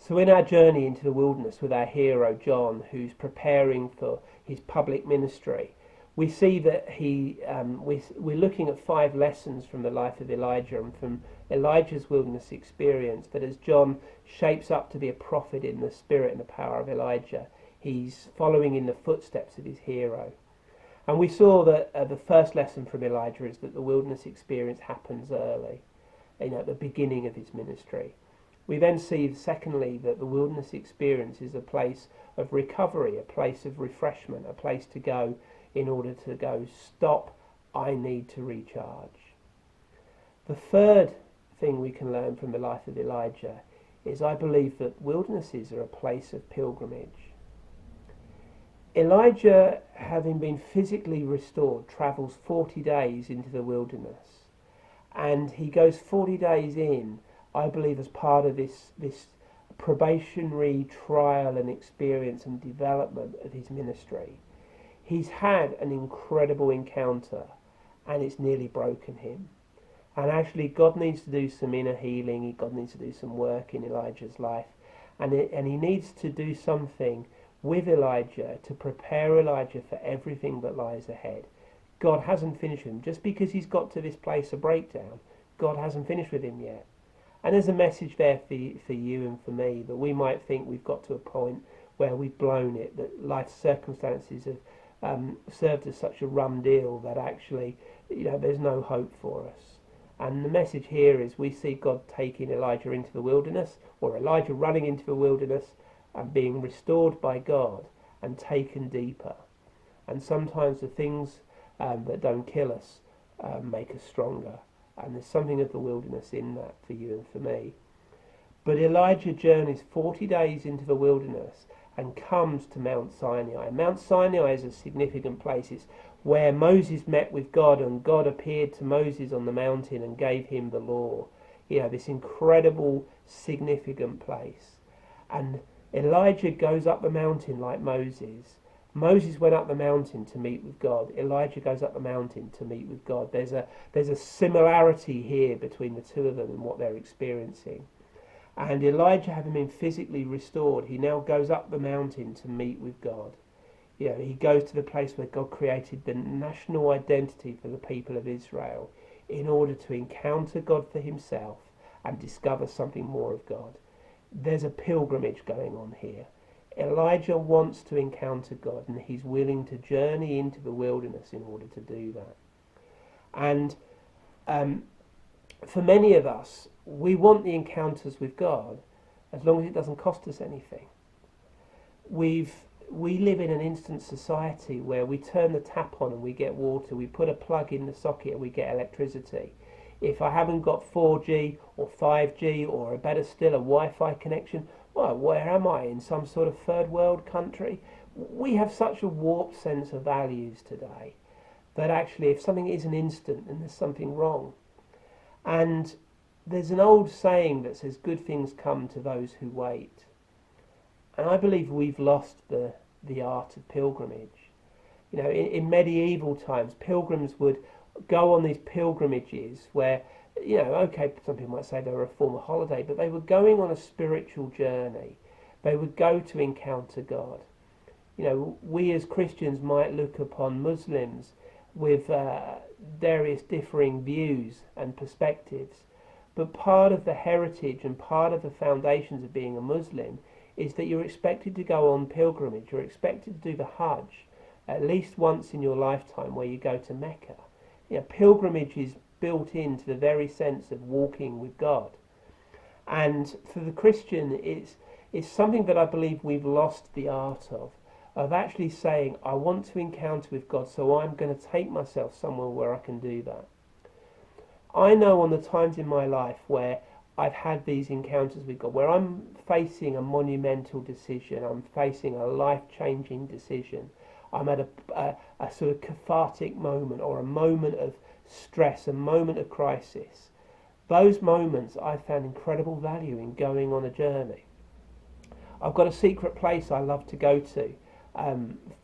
So in our journey into the wilderness with our hero John, who's preparing for his public ministry, we see that we're looking at 5 lessons from the life of Elijah and from Elijah's wilderness experience, that as John shapes up to be a prophet in the spirit and the power of Elijah, he's following in the footsteps of his hero. And we saw that the first lesson from Elijah is that the wilderness experience happens early, at the beginning of his ministry. We then see, secondly, that the wilderness experience is a place of recovery, a place of refreshment, a place to go in order to go, stop, I need to recharge. The third thing we can learn from the life of Elijah is I believe that wildernesses are a place of pilgrimage. Elijah, having been physically restored, travels 40 days into the wilderness, and he goes 40 days in, I believe, as part of this probationary trial and experience and development of his ministry. He's had an incredible encounter, and it's nearly broken him. And actually, God needs to do some inner healing. God needs to do some work in Elijah's life, and he needs to do something with Elijah to prepare Elijah for everything that lies ahead. God hasn't finished with him. Just because he's got to this place of breakdown, God hasn't finished with him yet. And there's a message there for you and for me, that we might think we've got to a point where we've blown it, that life's circumstances have served as such a rum deal that actually, there's no hope for us. And the message here is we see God taking Elijah into the wilderness, or Elijah running into the wilderness and being restored by God and taken deeper. And sometimes the things that don't kill us make us stronger. And there's something of the wilderness in that for you and for me. But Elijah journeys 40 days into the wilderness and comes to Mount Sinai. Mount Sinai is a significant place. It's where Moses met with God, and God appeared to Moses on the mountain and gave him the law. This incredible, significant place. And Elijah goes up the mountain like Moses. Moses went up the mountain to meet with God. Elijah goes up the mountain to meet with God. There's a similarity here between the two of them and what they're experiencing. And Elijah, having been physically restored, he now goes up the mountain to meet with God. He goes to the place where God created the national identity for the people of Israel in order to encounter God for himself and discover something more of God. There's a pilgrimage going on here. Elijah wants to encounter God, and he's willing to journey into the wilderness in order to do that. And for many of us, we want the encounters with God as long as it doesn't cost us anything. We live in an instant society where we turn the tap on and we get water, we put a plug in the socket and we get electricity. If I haven't got 4G or 5G or, better still, a Wi-Fi connection, well, where am I? In some sort of third world country? We have such a warped sense of values today that actually if something isn't instant, then there's something wrong. And there's an old saying that says good things come to those who wait. And I believe we've lost the art of pilgrimage. In medieval times, pilgrims would go on these pilgrimages where, okay, some people might say they were a form of holiday, but they were going on a spiritual journey. They would go to encounter God. We as Christians might look upon Muslims with various differing views and perspectives, but part of the heritage and part of the foundations of being a Muslim is that you're expected to go on pilgrimage. You're expected to do the Hajj at least once in your lifetime, where you go to Mecca. Pilgrimage is built into the very sense of walking with God. And for the Christian, it's something that I believe we've lost the art of actually saying, I want to encounter with God, so I'm going to take myself somewhere where I can do that. I know on the times in my life where I've had these encounters with God, where I'm facing a monumental decision, I'm facing a life-changing decision, I'm at a sort of cathartic moment, or a moment of stress, a moment of crisis. Those moments I found incredible value in going on a journey. I've got a secret place I love to go to.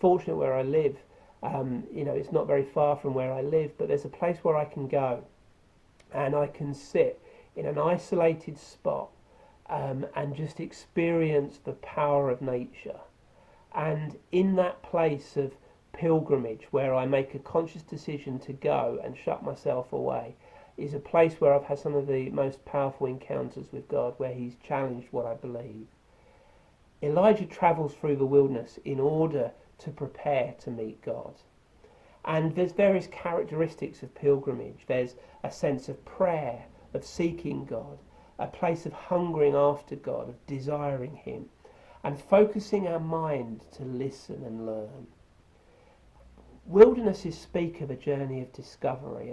Fortunate where I live, it's not very far from where I live, but there's a place where I can go and I can sit in an isolated spot and just experience the power of nature. And in that place of pilgrimage where I make a conscious decision to go and shut myself away is a place where I've had some of the most powerful encounters with God, where he's challenged what I believe. Elijah travels through the wilderness in order to prepare to meet God. And there's various characteristics of pilgrimage. There's a sense of prayer, of seeking God, a place of hungering after God, of desiring him, and focusing our mind to listen and learn. Wildernesses speak of a journey of discovery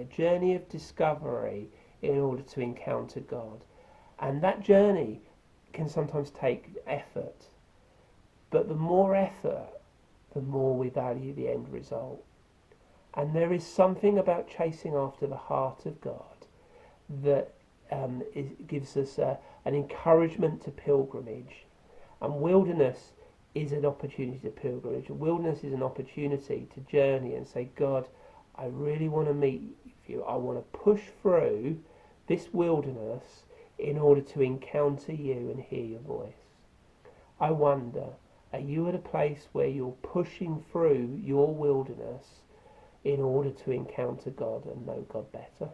in order to encounter God. And that journey can sometimes take effort. But the more effort, the more we value the end result. And there is something about chasing after the heart of God that gives us an encouragement to pilgrimage. And wilderness is an opportunity to pilgrimage. Wilderness is an opportunity to journey and say, God, I really want to meet you. I want to push through this wilderness in order to encounter you and hear your voice. I wonder, are you at a place where you're pushing through your wilderness in order to encounter God and know God better?